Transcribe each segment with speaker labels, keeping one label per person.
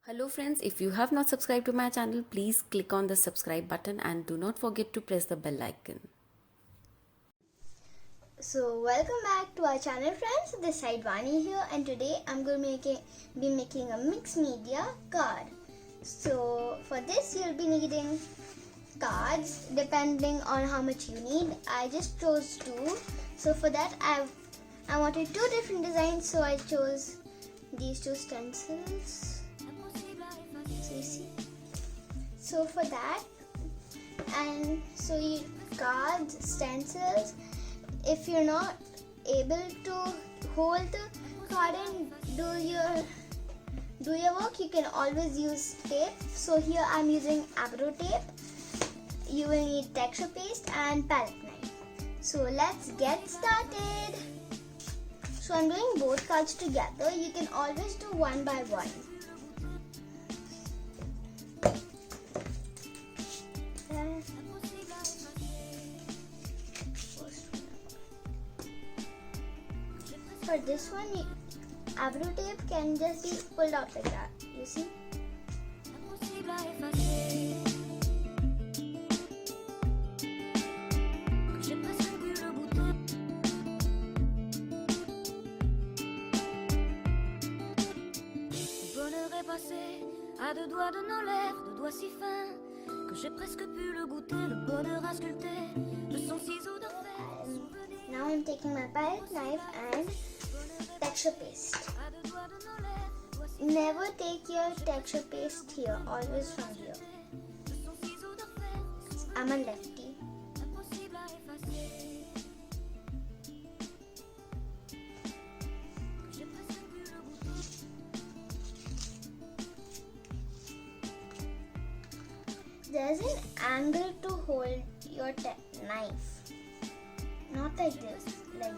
Speaker 1: Hello friends, if you have not subscribed to my channel, please click on the subscribe button and do not forget to press the bell icon.
Speaker 2: So welcome back to our channel friends, this side Vani here, and today I'm going to be making a mixed media card. So for this you'll be needing cards depending on how much you need. I just chose two. So for that I wanted two different designs, so I chose these two stencils. So you see. So for that, and so you cards, stencils. If you're not able to hold the card and do your work, you can always use tape. So here I'm using Agarwal tape. You will need texture paste and palette knife. So let's get started. So I'm doing both cards together. You can always do one by one. For this one, Agarwal tape can just be pulled out like that. You see?
Speaker 3: À deux doigts de nos lèvres, deux doigts si fins que j'ai presque pu le goûter, le bonheur à sculpter de son ciseau d'enfer.
Speaker 2: Now I'm taking my palette knife and texture paste. Never take your texture paste here, always from here. I'm a lefty. There's an angle to hold your knife. Not like this, like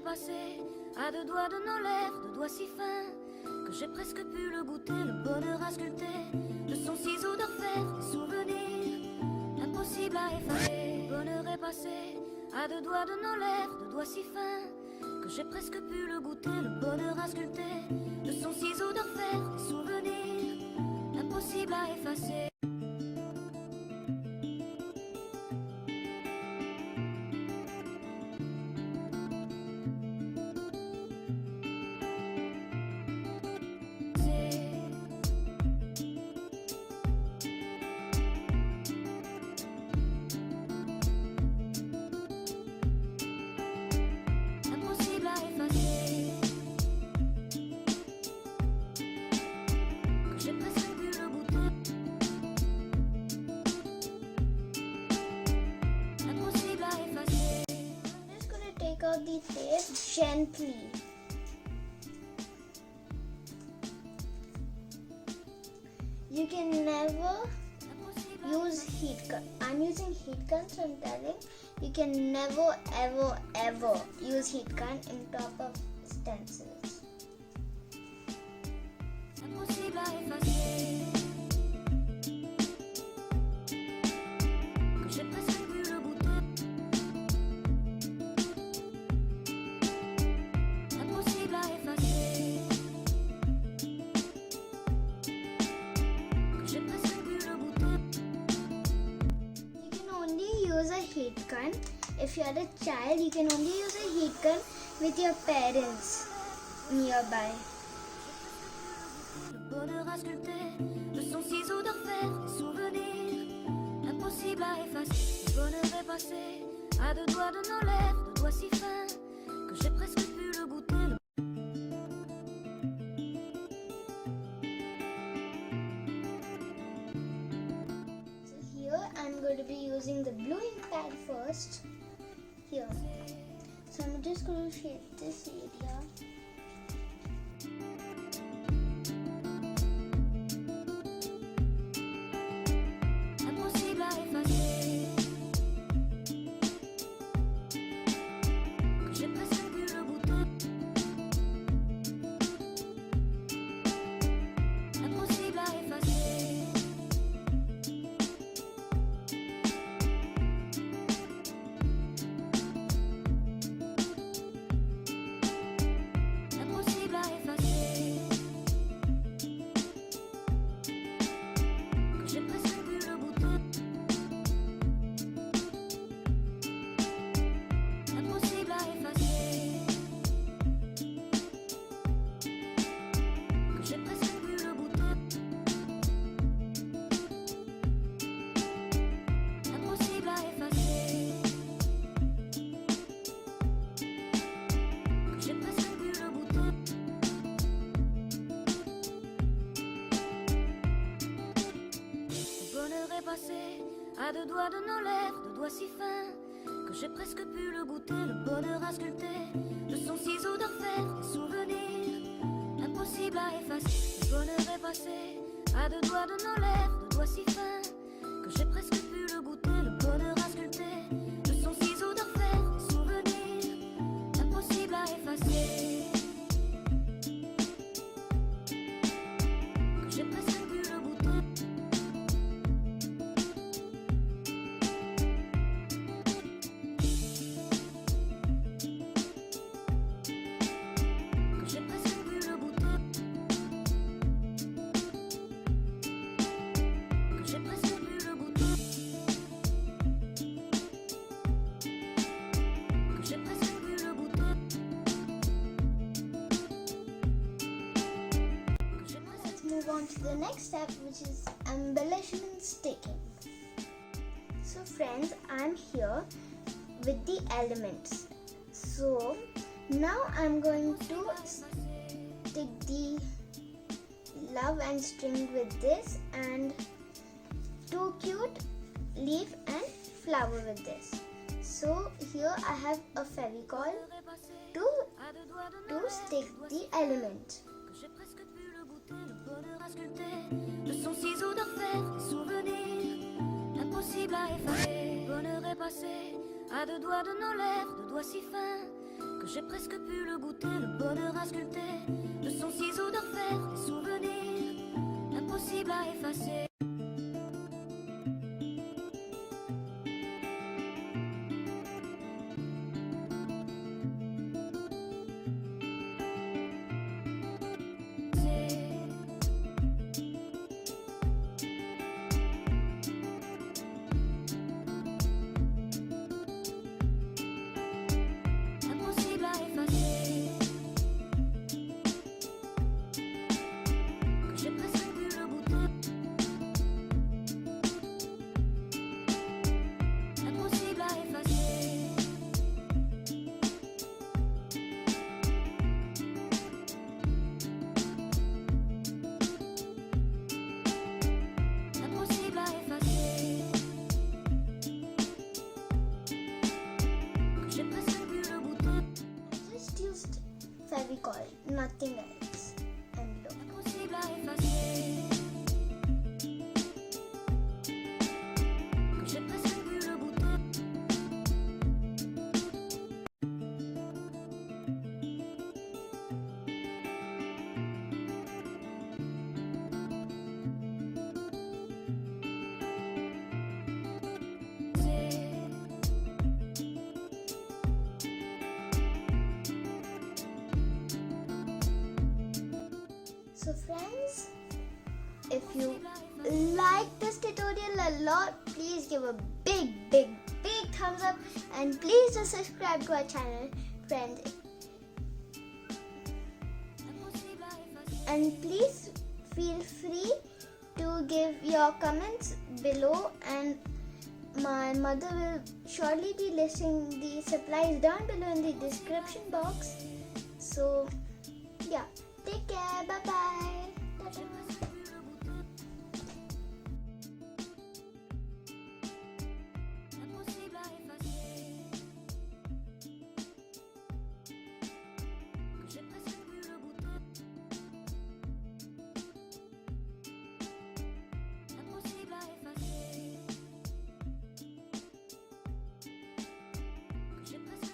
Speaker 3: passé à deux doigts de nos lèvres, deux doigts si fins que j'ai presque pu le goûter, le bonheur à sculpter de son ciseau d'orfèvre, des souvenirs impossibles à effacer. Le bonheur est passé à deux doigts de nos lèvres, deux doigts si fins que j'ai presque pu le goûter, le bonheur à sculpter de son ciseau d'orfèvre, des souvenirs impossibles à effacer.
Speaker 2: take out the tape gently. You can never use heat gun. I'm using heat gun, so I'm telling you can never ever use heat gun in top of stencils. Use a heat gun. If you are a child, you can only use a heat gun with your parents nearby.
Speaker 3: Le bonheur à sculpter de son ciseau d'orfèvre, des souvenirs impossibles à effacer. Le bonheur est passé à deux doigts de nos lèvres, deux doigts si fins que j'ai presque pu le goûter.
Speaker 2: I'm going to be using the blue ink pad first. Here. So I'm just going to shade this area.
Speaker 3: Impossible à effacer, que j'ai presque vu le bouton. Impossible à effacer, impossible à effacer, que j'ai presque vu le bouton. Impossible à effacer, que j'ai presque vu le bouton. Impossible à effacer, que j'ai presque vu le bouton. Le bonheur est passé à deux doigts de nos lèvres, deux doigts si fins que j'ai presque pu le goûter. Le bonheur à sculpter de son ciseau d'orfèvre, des souvenirs impossible à effacer. Le bonheur est passé à deux doigts de nos lèvres, deux doigts si fins que j'ai presque pu le goûter. Le bonheur à sculpter de son ciseau d'orfèvre, des souvenirs impossible à effacer. Que j'ai presque pu le goûter. Que j'ai presque pu le goûter. Que j'ai presque pu le goûter. Que j'ai presque pu le goûter. Que j'ai presque.
Speaker 2: Let's move on to the next step, which is embellishment sticking. So friends, I'm here with the elements. So now I'm going to stick the love and string with this, and two cute leaf and flower with this. So here I have a Fevicol to stick the element.
Speaker 3: Que j'ai presque pu le goûter, le bonheur à sculpter de son ciseau d'orfèvre, des souvenirs impossible à effacer. Le bonheur est passé à deux doigts de nos lèvres, deux doigts si fins que j'ai presque pu le goûter. Le bonheur à sculpter de son ciseau d'orfèvre, des souvenirs impossible à effacer. Impossible à effacer, que j'ai presque pu le goûter. Impossible à effacer, impossible à effacer, que j'ai presque pu le goûter.
Speaker 2: Just used Fevicol, nothing else. And look.
Speaker 3: Impossible à effacer, que j'ai presque pu le goûter.
Speaker 2: So friends, if you like this tutorial a lot, please give a big thumbs up, and please do subscribe to our channel, friends. And please feel free to give your comments below, and my mother will surely be listing the supplies down below in the description box. So yeah, take care, bye bye.